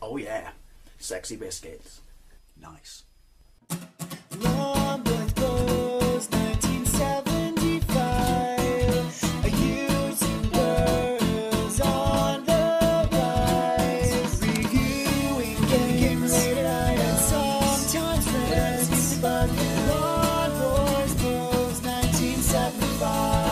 Oh yeah, sexy biscuits. Nice. Longboard Blues, 1975. A YouTuber's on the rise. Reviewing games late at night and sometimes friends. But Longboard Blues, 1975.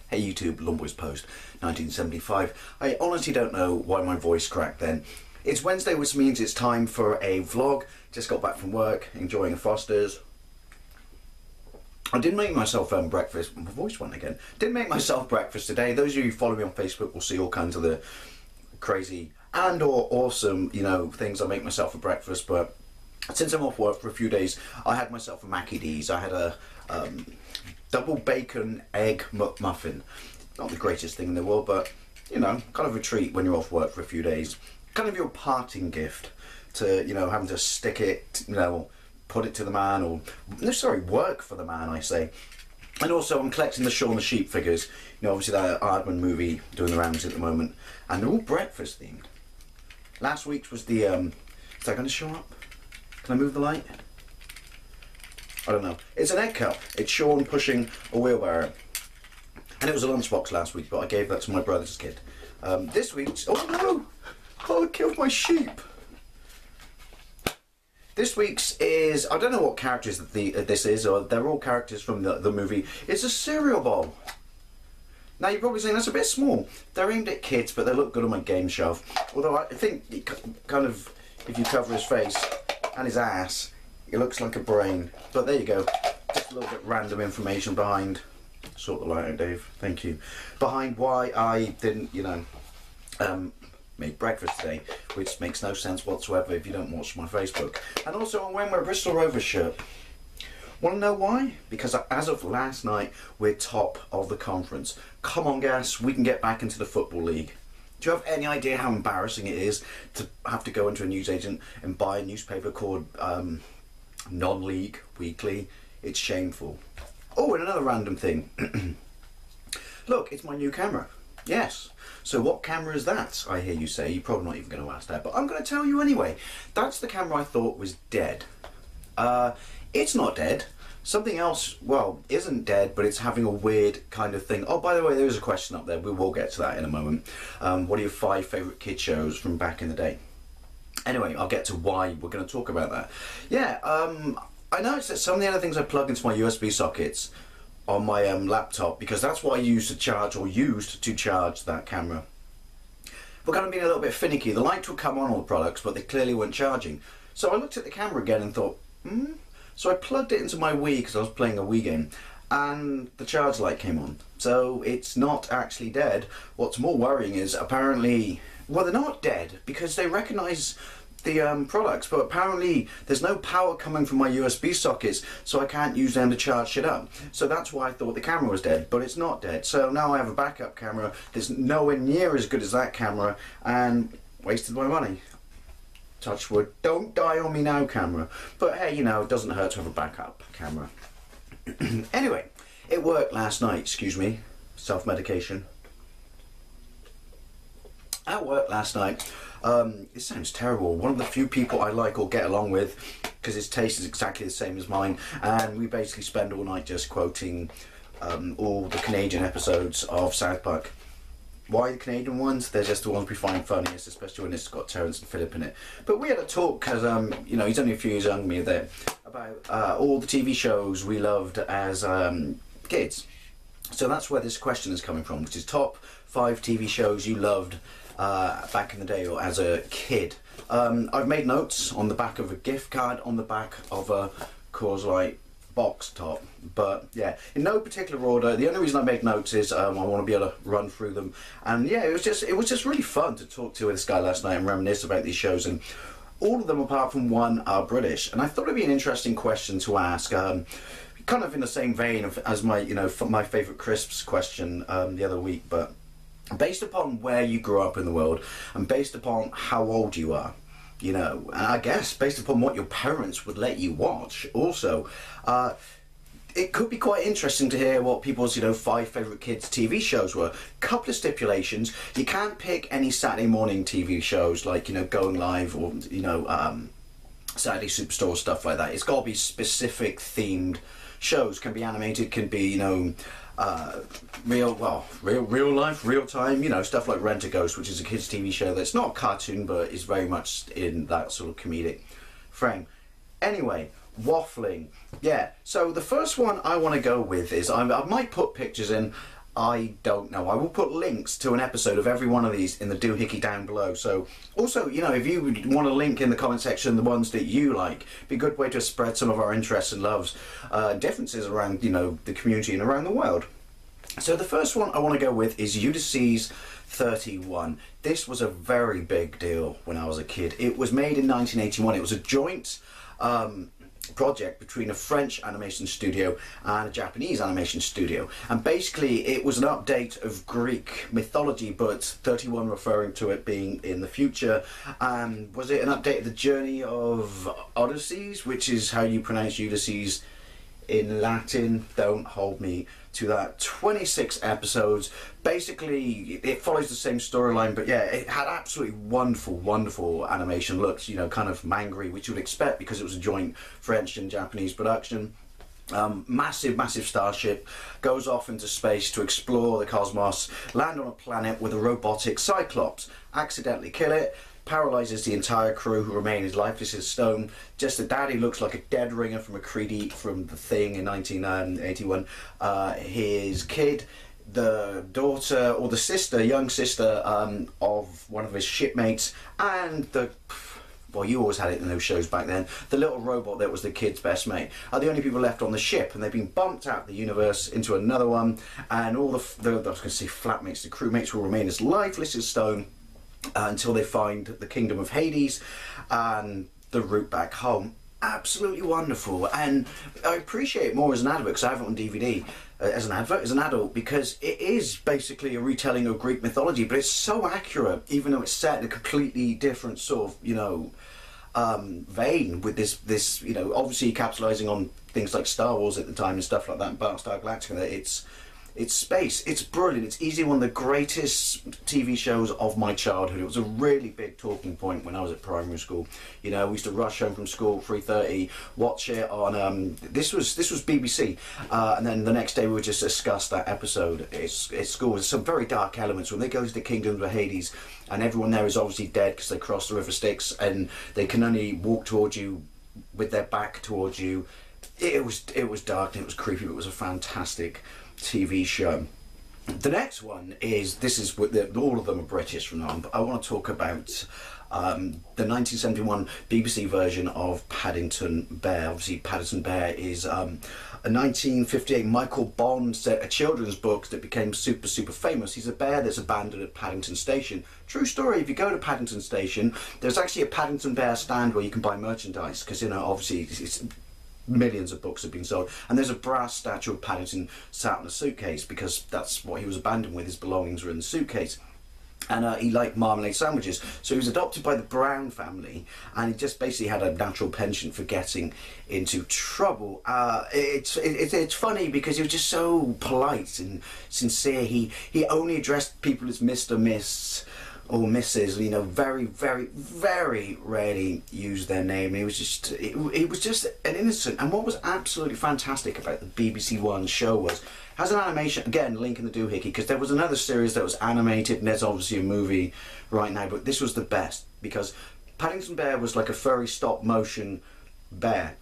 Hey YouTube, Lumboys Post, 1975. I honestly don't know why my voice cracked then. It's Wednesday, which means it's time for a vlog. Just got back from work, enjoying a Foster's. I did make myself breakfast. My voice went again. Did make myself breakfast today. Those of you who follow me on Facebook will see all kinds of the crazy and or awesome, you know, things I make myself for breakfast. But since I'm off work for a few days, I had myself a Mackie D's. I had a double bacon egg McMuffin. Not the greatest thing in the world, but you know, kind of a treat when you're off work for a few days. Kind of your parting gift to, you know, having to stick it, you know, put it to the man, or no, sorry, work for the man, I say. And also I'm collecting the Shaun the Sheep figures. You know, obviously that Aardman movie doing the rounds at the moment, and they're all breakfast themed. Last week's was the is that going to show up? Can I move the light? I don't know. It's an egg cup. It's Shaun pushing a wheelbarrow. And it was a lunchbox last week, but I gave that to my brother's kid. This week's... Oh no! Oh, I killed my sheep! This week's is... I don't know what characters this is, or they're all characters from the movie. It's a cereal bowl. Now you're probably saying that's a bit small. They're aimed at kids, but they look good on my game shelf. Although I think it kind of... If you cover his face and his ass... It looks like a brain, but there you go. Just a little bit random information behind, sort the light out, Dave, thank you, behind why I didn't, you know, make breakfast today, which makes no sense whatsoever if you don't watch my Facebook. And also I'm wearing my Bristol Rovers shirt. Want to know why? Because as of last night, we're top of the conference. Come on, Gas, we can get back into the Football League. Do you have any idea how embarrassing it is to have to go into a newsagent and buy a newspaper called Non-League Weekly? It's shameful. Oh, and another random thing. Look, it's my new camera. Yes. So what camera is that, I hear you say? You're probably not even going to ask that, but I'm going to tell you anyway. That's the camera I thought was dead. It's not dead. Something else, well, isn't dead, but it's having a weird kind of thing. Oh, by the way, there is a question up there. We will get to that in a moment. What are your 5 favourite kid shows from back in the day? Anyway, I'll get to why we're going to talk about that. Yeah, I noticed that some of the other things I plug into my USB sockets on my laptop, because that's what I used to charge, or used to charge that camera, were kind of being a little bit finicky. The lights would come on all the products, but they clearly weren't charging. So I looked at the camera again and thought, So I plugged it into my Wii, because I was playing a Wii game, and the charge light came on. So it's not actually dead. What's more worrying is apparently... Well, they're not dead because they recognise the products, but apparently there's no power coming from my USB sockets, so I can't use them to charge shit up. So that's why I thought the camera was dead, but it's not dead. So now I have a backup camera that's nowhere near as good as that camera, and wasted my money. Touch wood. Don't die on me now, camera. But hey, you know, it doesn't hurt to have a backup camera. Anyway, it worked last night, excuse me, self-medication. At work last night, it sounds terrible, one of the few people I like or get along with, because his taste is exactly the same as mine, and we basically spend all night just quoting all the Canadian episodes of South Park. Why the Canadian ones? They're just the ones we find funniest, especially when it's got Terrence and Philip in it. But we had a talk, because, you know, he's only a few years younger than me there, about all the TV shows we loved as kids. So that's where this question is coming from, which is top 5 TV shows you loved back in the day or as a kid. I've made notes on the back of a gift card, on the back of a Coors Light box top, but yeah, in no particular order. The only reason I make notes is I want to be able to run through them, and yeah, it was just really fun to talk to this guy last night and reminisce about these shows, and all of them apart from one are British, and I thought it'd be an interesting question to ask, kind of in the same vein as my, you know, my favourite crisps question the other week, but based upon where you grew up in the world and based upon how old you are, you know, and I guess based upon what your parents would let you watch also, it could be quite interesting to hear what people's, 5 favourite kids' TV shows were. Couple of stipulations. You can't pick any Saturday morning TV shows like, Going Live or, Saturday Superstore, stuff like that. It's got to be specific themed shows. Can be animated, can be, real life, real time, stuff like Rent a Ghost, which is a kids' TV show that's not a cartoon but is very much in that sort of comedic frame. Anyway, waffling. Yeah, so the first one I want to go with is, I might put pictures in, I don't know. I will put links to an episode of every one of these in the doohickey down below. So also, if you want to link in the comment section the ones that you like, be a good way to spread some of our interests and loves, differences around, the community and around the world. So the first one I want to go with is Ulysses 31. This was a very big deal when I was a kid. It was made in 1981. It was a joint project between a French animation studio and a Japanese animation studio, and basically it was an update of Greek mythology, but 31 referring to it being in the future. And was it an update of the journey of Odysseus, which is how you pronounce Ulysses in Latin? Don't hold me to that. 26 episodes. Basically it follows the same storyline, but yeah, it had absolutely wonderful animation looks, kind of mangry, which you would expect because it was a joint French and Japanese production. Massive starship goes off into space to explore the cosmos, land on a planet with a robotic Cyclops, accidentally kill it, paralyzes the entire crew, who remain as lifeless as stone. Just the daddy looks like a dead ringer from Macready from The Thing in 1981. His kid, the daughter or the sister, young sister of one of his shipmates, and well, you always had it in those shows back then, the little robot that was the kid's best mate, are the only people left on the ship, and they've been bumped out of the universe into another one, and all I was going to say flatmates, the crewmates will remain as lifeless as stone until they find the kingdom of Hades and the route back home. Absolutely wonderful, and I appreciate it more as an advert because I have it on DVD. As an adult, because it is basically a retelling of Greek mythology, but it's so accurate, even though it's set in a completely different sort of, vein with this, obviously capitalizing on things like Star Wars at the time and stuff like that, and Battlestar Galactica. It's space. It's brilliant. It's easily one of the greatest TV shows of my childhood. It was a really big talking point when I was at primary school. We used to rush home from school 3:30, watch it on. This was BBC, and then the next day we would just discuss that episode at school. There's some very dark elements when they go to the kingdom of Hades, and everyone there is obviously dead because they crossed the river Styx, and they can only walk towards you with their back towards you. It was dark and it was creepy, but it was a fantastic TV show. The next one is, all of them are British from now on, but I want to talk about the 1971 BBC version of Paddington Bear. Obviously Paddington Bear is a 1958 Michael Bond set of children's books that became super famous. He's a bear that's abandoned at Paddington Station. True story. If you go to Paddington Station, there's actually a Paddington Bear stand where you can buy merchandise, because obviously it's millions of books have been sold, and there's a brass statue of Paddington sat in a suitcase, because that's what he was abandoned with. His belongings were in the suitcase, and he liked marmalade sandwiches, so he was adopted by the Brown family, and he just basically had a natural penchant for getting into trouble. It's funny because he was just so polite and sincere. He only addressed people as Mr. Miss or Mrs. Very rarely used their name. He was just an innocent. And what was absolutely fantastic about the BBC One show was, has an animation, again, link in the doohickey, because there was another series that was animated, and there's obviously a movie right now, but this was the best, because Paddington Bear was like a furry stop motion bear.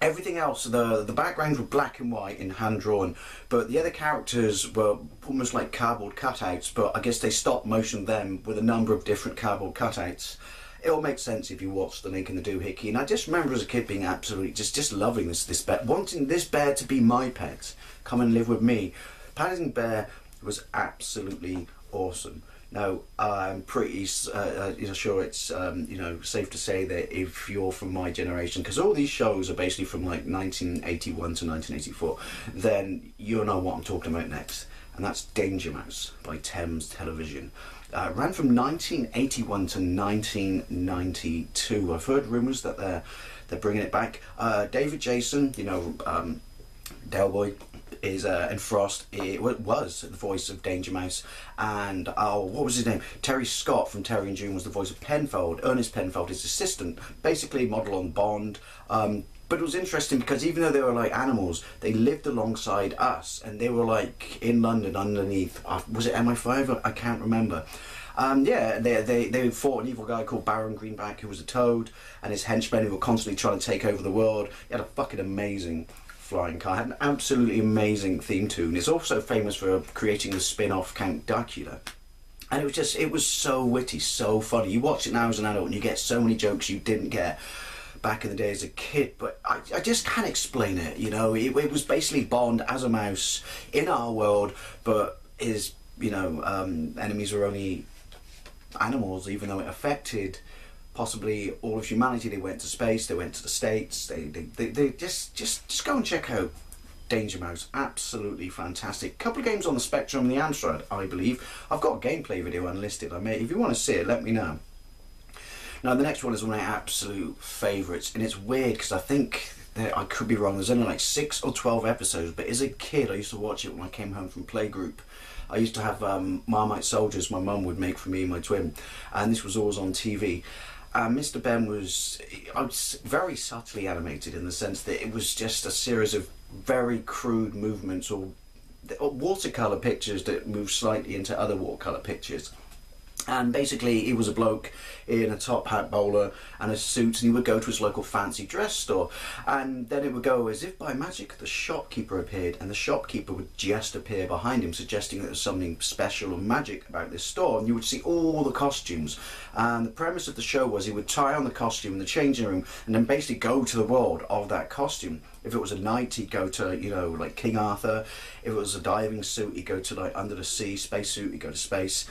Everything else, the backgrounds were black and white and hand drawn, but the other characters were almost like cardboard cutouts, but I guess they stopped motion them with a number of different cardboard cutouts. It all makes sense if you watch the link in the doohickey, and I just remember as a kid being absolutely just loving this bear, wanting this bear to be my pet, come and live with me. Paddington Bear was absolutely awesome. Now, I'm pretty sure it's safe to say that if you're from my generation, because all these shows are basically from like 1981 to 1984, then you'll know what I'm talking about next, and that's Danger Mouse by Thames Television. Ran from 1981 to 1992. I've heard rumours that they're bringing it back. David Jason, Del Boy is and Frost was the voice of Danger Mouse, and what was his name? Terry Scott from Terry and June was the voice of Penfold. Ernest Penfold, his assistant, basically model on Bond. But it was interesting because even though they were like animals, they lived alongside us, and they were like in London underneath. Was it MI5? I can't remember. Yeah, they fought an evil guy called Baron Greenback, who was a toad, and his henchmen who were constantly trying to take over the world. He had a fucking amazing flying car. It had an absolutely amazing theme tune. It's also famous for creating the spin-off Count Dracula. And it was so witty, so funny. You watch it now as an adult and you get so many jokes you didn't get back in the day as a kid, but I just can't explain it, you know. It was basically Bond as a mouse in our world, but his, you know, enemies were only animals, even though it affected possibly all of humanity. They went to space, they went to the States, they just go and check out Danger Mouse. Absolutely fantastic. Couple of games on the Spectrum and the Amstrad, I believe. I've got a gameplay video unlisted. If you want to see it, let me know. Now the next one is one of my absolute favourites, and it's weird because I think I could be wrong. There's only like 6 or 12 episodes, but as a kid I used to watch it when I came home from playgroup. I used to have Marmite soldiers my mum would make for me and my twin, and this was always on TV. Mr. Ben was very subtly animated in the sense that it was just a series of very crude movements or watercolour pictures that moved slightly into other watercolour pictures. And basically he was a bloke in a top hat bowler and a suit, and he would go to his local fancy dress store, and then it would go as if by magic the shopkeeper appeared, and the shopkeeper would just appear behind him, suggesting that there was something special or magic about this store, and you would see all the costumes. And the premise of the show was he would try on the costume in the changing room and then basically go to the world of that costume. If it was a knight, he'd go to, you know, like King Arthur. If it was a diving suit, he'd go to like under the sea. Space suit, he'd go to space.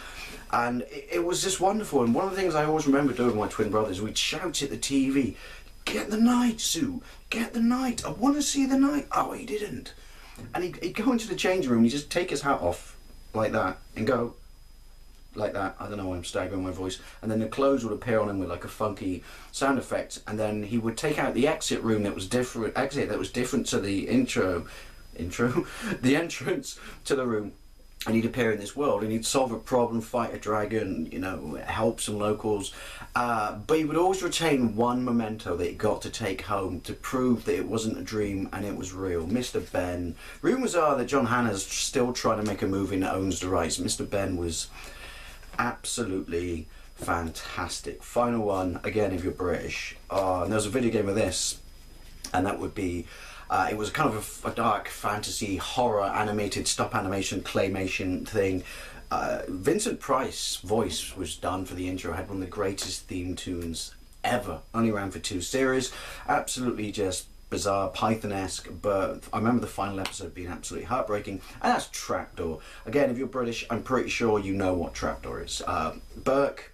And it was just wonderful. And one of the things I always remember doing with my twin brothers, we'd shout at the TV, "Get the knight, Sue! Get the knight! I want to see the knight!" Oh, he didn't. And he'd go into the changing room, he'd just take his hat off like that and go like that. I don't know why I'm staggering my voice. And then the clothes would appear on him with like a funky sound effect. And then he would take out the exit room that was different, to the the entrance to the room. And he'd appear in this world and he'd solve a problem, fight a dragon, you know, help some locals. But he would always retain one memento that he got to take home to prove that it wasn't a dream and it was real. Mr. Ben. Rumours are that John Hannah's still trying to make a movie and owns the rights. Mr. Ben was absolutely fantastic. Final one, again, if you're British. And there's a video game of this, and that would be it was kind of a dark fantasy horror animated stop animation claymation thing. Vincent Price's voice was done for the intro. Had one of the greatest theme tunes ever. Only ran for 2 series. Absolutely just bizarre, Python-esque, but I remember the final episode being absolutely heartbreaking. And that's Trapdoor. Again, if you're British, I'm pretty sure you know what Trapdoor is. Burke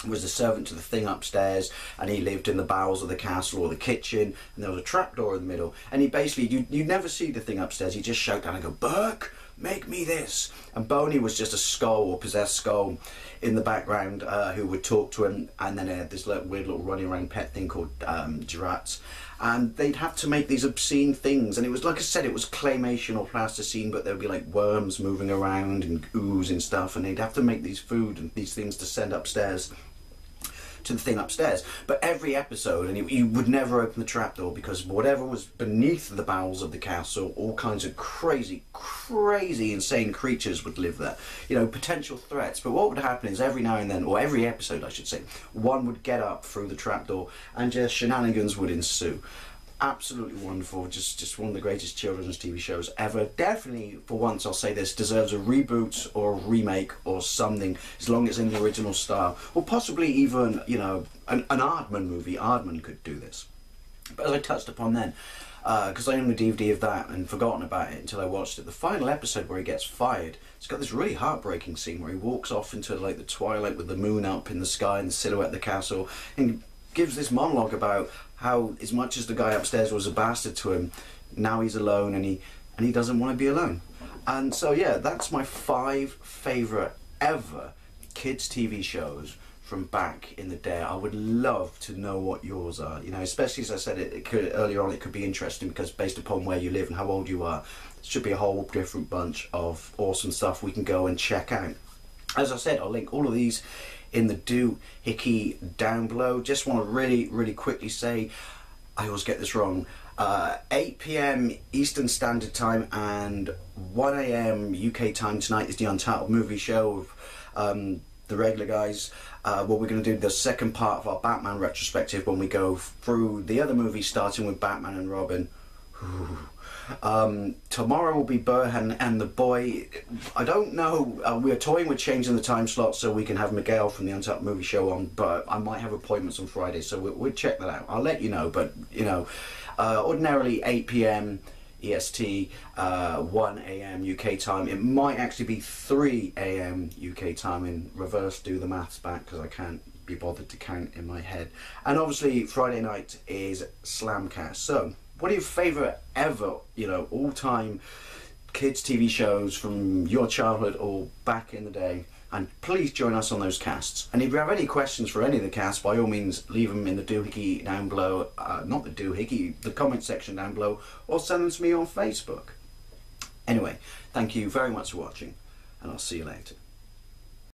was a servant to the thing upstairs, and he lived in the bowels of the castle or the kitchen, and there was a trapdoor in the middle, and he basically, you'd never see the thing upstairs, he'd just shout down and go, "Burke, make me this." And Boney was just a skull or possessed skull in the background who would talk to him, and then he had this weird little running around pet thing called Girats. And they'd have to make these obscene things, and it was, like I said, it was claymation or plasticine, but there'd be like worms moving around and ooze and stuff, and they'd have to make these food and these things to send upstairs to the thing upstairs. But every episode, and you would never open the trapdoor, because whatever was beneath the bowels of the castle, all kinds of crazy insane creatures would live there, you know, potential threats. But what would happen is every now and then, or every episode I should say, one would get up through the trapdoor and just shenanigans would ensue. Absolutely wonderful. Just one of the greatest children's TV shows ever. Definitely, for once I'll say this, deserves a reboot or a remake or something, as long as it's in the original style, or possibly even, you know, an Aardman movie. Aardman could do this. But as I touched upon then, because I own the DVD of that and forgotten about it until I watched it, the final episode where he gets fired, it's got this really heartbreaking scene where he walks off into like the twilight with the moon up in the sky and the silhouette of the castle, and gives this monologue about how, as much as the guy upstairs was a bastard to him, now he's alone and he doesn't want to be alone. And so yeah, that's my 5 favourite ever kids TV shows from back in the day. I would love to know what yours are, you know, especially as I said it could earlier on, it could be interesting because based upon where you live and how old you are, it should be a whole different bunch of awesome stuff we can go and check out. As I said, I'll link all of these in the doohickey down below. Just want to really quickly say, I always get this wrong, 8 p.m. Eastern Standard Time and 1 a.m. UK time tonight is the Untitled Movie Show of the regular guys. What we're going to do the second part of our Batman retrospective when we go through the other movies, starting with Batman and Robin. Tomorrow will be Burhan and the Boy. I don't know, we're toying with changing the time slot so we can have Miguel from the Untitled Movie Show on, but I might have appointments on Friday, so we'll check that out. I'll let you know, but you know, ordinarily 8 p.m. EST, 1 a.m. UK time. It might actually be 3 a.m. UK time in reverse, do the maths back because I can't be bothered to count in my head. And obviously Friday night is Slamcast. So what are your favourite ever, you know, all-time kids TV shows from your childhood or back in the day? And please join us on those casts. And if you have any questions for any of the casts, by all means leave them in the doohickey down below, not the doohickey, the comment section down below, or send them to me on Facebook. Anyway, thank you very much for watching, and I'll see you later.